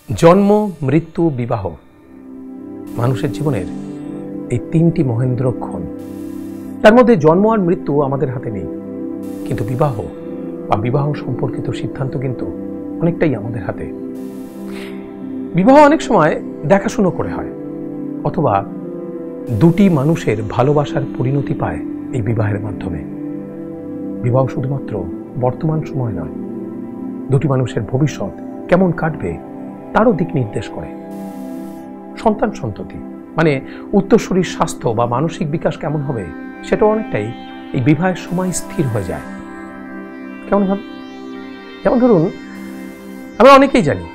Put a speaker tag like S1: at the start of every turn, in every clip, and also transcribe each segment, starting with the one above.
S1: জন্ম, মৃত্যু, বিবাহ মানুষের জীবনের এই তিনটি মহেন্দ্রক্ষণ। তার মধ্যে জন্ম আর মৃত্যু আমাদের হাতে নেই, কিন্তু বিবাহ বা বিবাহ সম্পর্কিত সিদ্ধান্ত কিন্তু অনেকটাই আমাদের হাতে। বিবাহ অনেক সময় দেখাশুনো করে হয়, অথবা দুটি মানুষের ভালোবাসার পরিণতি পায় এই বিবাহের মাধ্যমে। বিবাহ শুধুমাত্র বর্তমান সময় নয়, দুটি মানুষের ভবিষ্যৎ কেমন কাটবে তারও দিক নির্দেশ করে। সন্তান সন্ততি মানে উত্তরসূরির স্বাস্থ্য বা মানসিক বিকাশ কেমন হবে সেটা অনেকটাই এই বিবাহের সময় স্থির হয়ে যায়। কেমন ভাবে? যেমন ধরুন, আমরা অনেকেই জানি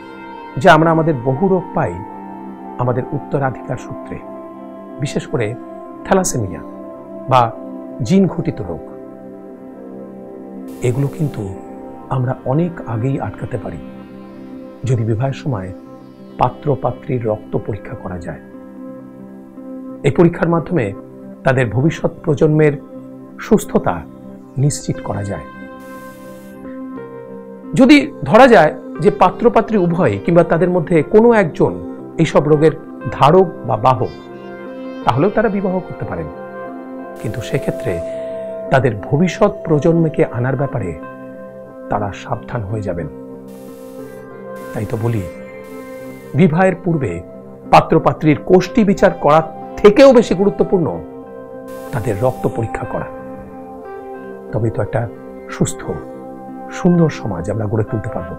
S1: যে আমরা আমাদের বহু রোগ পাই আমাদের উত্তরাধিকার সূত্রে, বিশেষ করে থ্যালাসেমিয়া বা জিন ঘটিত রোগ। এগুলো কিন্তু আমরা অনেক আগেই আটকাতে পারি যদি বিবাহের সময় পাত্র পাত্রীর রক্ত পরীক্ষা করা যায়। এই পরীক্ষার মাধ্যমে তাদের ভবিষ্যৎ প্রজন্মের সুস্থতা নিশ্চিত করা যায়। যদি ধরা যায় যে পাত্রপাত্রী উভয় কিংবা তাদের মধ্যে কোনো একজন এইসব রোগের ধারক বা বাহক, তাহলেও তারা বিবাহ করতে পারেন, কিন্তু সেক্ষেত্রে তাদের ভবিষ্যৎ প্রজন্মকে আনার ব্যাপারে তারা সাবধান হয়ে যাবেন। তাই তো বলি, বিবাহের পূর্বে পাত্রপাত্রীর কোষ্ঠী বিচার করা থেকেও বেশি গুরুত্বপূর্ণ তাদের রক্ত পরীক্ষা করা। তবেই তো একটা সুস্থ সুন্দর সমাজ আমরা গড়ে তুলতে পারবো।